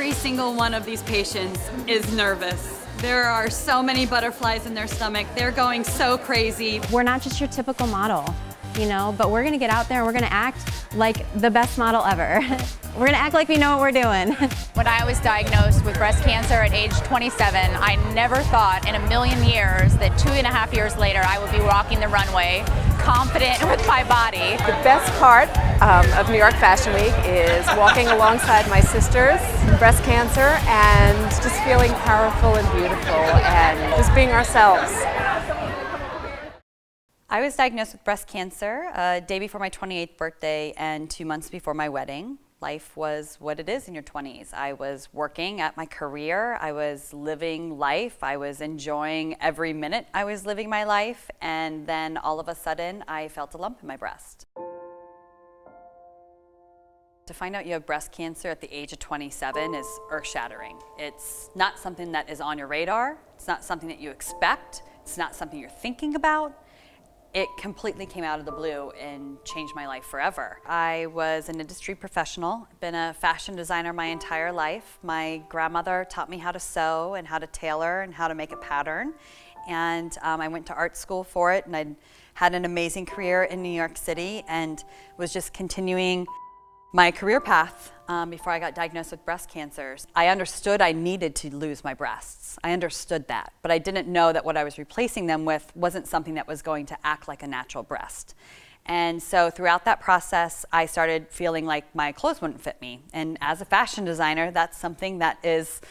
Every single one of these patients is nervous. There are so many butterflies in their stomach. They're going so crazy. We're not just your typical model, you know, but we're gonna get out there and we're gonna act like the best model ever. We're gonna act like we know what we're doing. When I was diagnosed with breast cancer at age 27, I never thought in a million years that 2.5 years later I would be walking the runway, confident with my body. The best part of New York Fashion Week is walking alongside my sisters with breast cancer and just feeling powerful and beautiful and just being ourselves. I was diagnosed with breast cancer a day before my 28th birthday and 2 months before my wedding. Life was what it is in your 20s. I was working at my career. I was living life. I was enjoying every minute I was living my life. And then all of a sudden, I felt a lump in my breast. To find out you have breast cancer at the age of 27 is earth-shattering. It's not something that is on your radar. It's not something that you expect. It's not something you're thinking about. It completely came out of the blue and changed my life forever. I was an industry professional, been a fashion designer my entire life. My grandmother taught me how to sew and how to tailor and how to make a pattern. And I went to art school for it, and I had an amazing career in New York City and was just continuing my career path before I got diagnosed with breast cancers. I understood I needed to lose my breasts. I understood that, but I didn't know that what I was replacing them with wasn't something that was going to act like a natural breast. And so throughout that process, I started feeling like my clothes wouldn't fit me. And as a fashion designer, that's something that is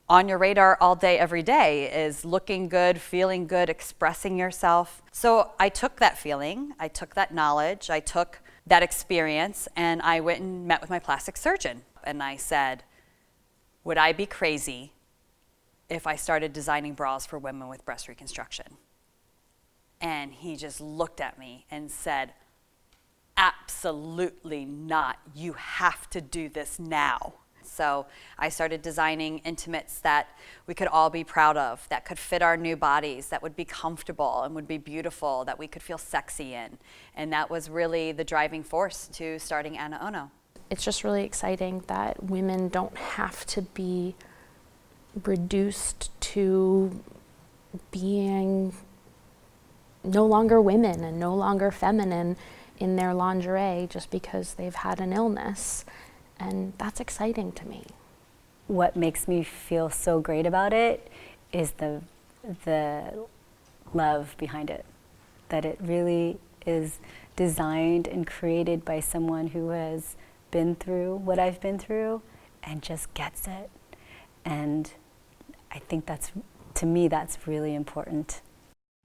on your radar all day, every day, is looking good, feeling good, expressing yourself. So I took that feeling, I took that knowledge, I took that experience, and I went and met with my plastic surgeon. And I said, would I be crazy if I started designing bras for women with breast reconstruction? And he just looked at me and said, absolutely not. You have to do this now. So I started designing intimates that we could all be proud of, that could fit our new bodies, that would be comfortable and would be beautiful, that we could feel sexy in. And that was really the driving force to starting Ana Ono. It's just really exciting that women don't have to be reduced to being no longer women and no longer feminine in their lingerie just because they've had an illness. And that's exciting to me. What makes me feel so great about it is the love behind it. That it really is designed and created by someone who has been through what I've been through and just gets it. And I think that's, to me, that's really important.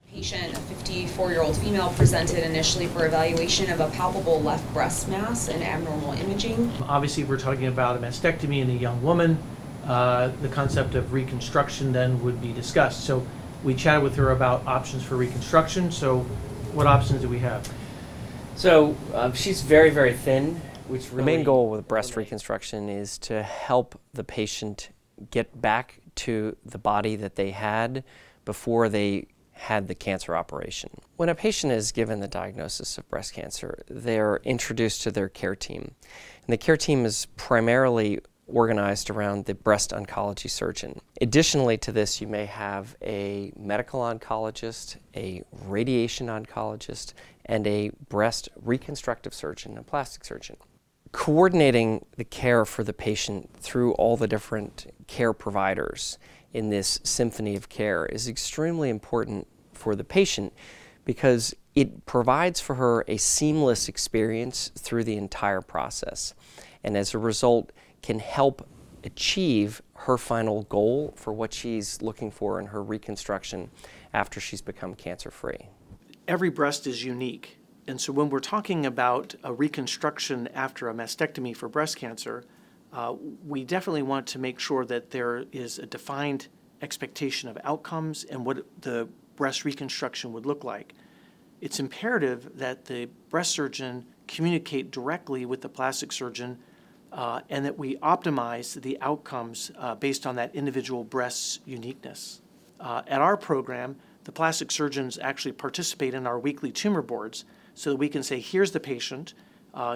Patient, a 54-year-old female, presented initially for evaluation of a palpable left breast mass and abnormal imaging. Obviously, we're talking about a mastectomy in a young woman. The concept of reconstruction then would be discussed. So we chatted with her about options for reconstruction. So what options do we have? So she's very, very thin, which really... The main goal with breast reconstruction is to help the patient get back to the body that they had before they had the cancer operation. When a patient is given the diagnosis of breast cancer, they're introduced to their care team. And the care team is primarily organized around the breast oncology surgeon. Additionally to this, you may have a medical oncologist, a radiation oncologist, and a breast reconstructive surgeon and plastic surgeon. Coordinating the care for the patient through all the different care providers in this symphony of care is extremely important for the patient because it provides for her a seamless experience through the entire process, and as a result can help achieve her final goal for what she's looking for in her reconstruction after she's become cancer-free. Every breast is unique, and so when we're talking about a reconstruction after a mastectomy for breast cancer, we definitely want to make sure that there is a defined expectation of outcomes and what the breast reconstruction would look like. It's imperative that the breast surgeon communicate directly with the plastic surgeon and that we optimize the outcomes based on that individual breast's uniqueness. At our program, the plastic surgeons actually participate in our weekly tumor boards so that we can say, here's the patient,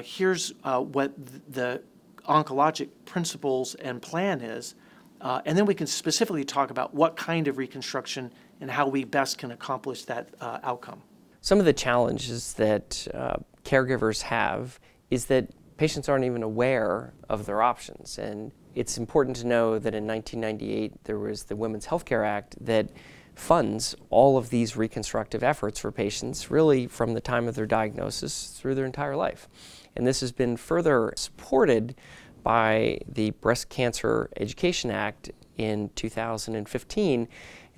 here's what the oncologic principles and plan is, and then we can specifically talk about what kind of reconstruction and how we best can accomplish that outcome. Some of the challenges that caregivers have is that patients aren't even aware of their options. And it's important to know that in 1998 there was the Women's Healthcare Act that funds all of these reconstructive efforts for patients really from the time of their diagnosis through their entire life. And this has been further supported by the Breast Cancer Education Act in 2015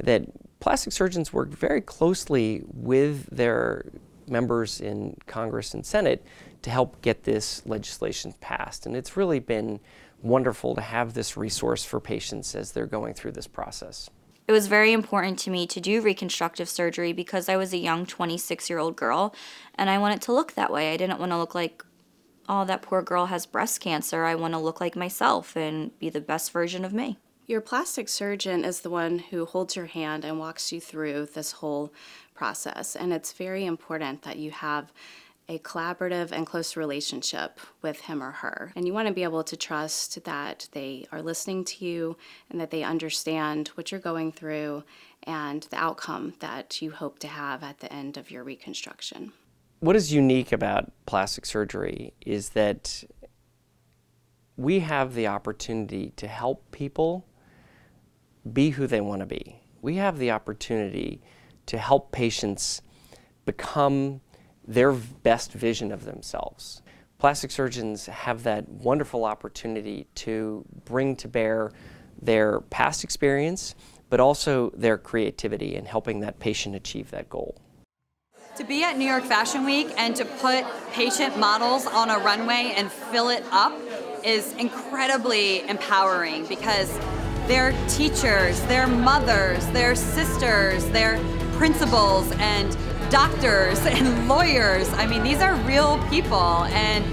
that plastic surgeons worked very closely with their members in Congress and Senate to help get this legislation passed. And it's really been wonderful to have this resource for patients as they're going through this process. It was very important to me to do reconstructive surgery because I was a young 26-year-old girl and I wanted to look that way. I didn't want to look like, oh, that poor girl has breast cancer. I want to look like myself and be the best version of me. Your plastic surgeon is the one who holds your hand and walks you through this whole process. And it's very important that you have a collaborative and close relationship with him or her. And you want to be able to trust that they are listening to you and that they understand what you're going through and the outcome that you hope to have at the end of your reconstruction. What is unique about plastic surgery is that we have the opportunity to help people be who they want to be. We have the opportunity to help patients become their best vision of themselves. Plastic surgeons have that wonderful opportunity to bring to bear their past experience, but also their creativity in helping that patient achieve that goal. To be at New York Fashion Week and to put patient models on a runway and fill it up is incredibly empowering because they're teachers, they're mothers, they're sisters, they're principals and doctors and lawyers. I mean, these are real people and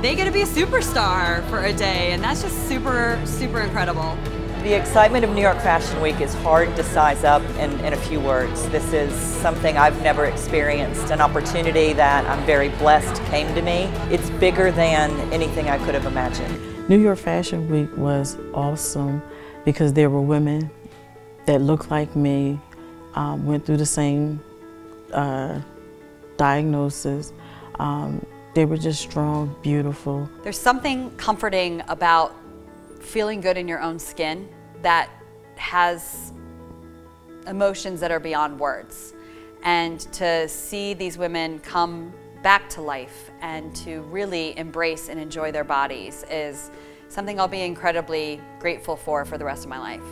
they get to be a superstar for a day, and that's just super, super incredible. The excitement of New York Fashion Week is hard to size up in a few words. This is something I've never experienced, an opportunity that I'm very blessed came to me. It's bigger than anything I could have imagined. New York Fashion Week was awesome because there were women that looked like me, went through the same diagnosis. They were just strong, beautiful. There's something comforting about feeling good in your own skin that has emotions that are beyond words. And to see these women come back to life and to really embrace and enjoy their bodies is something I'll be incredibly grateful for the rest of my life.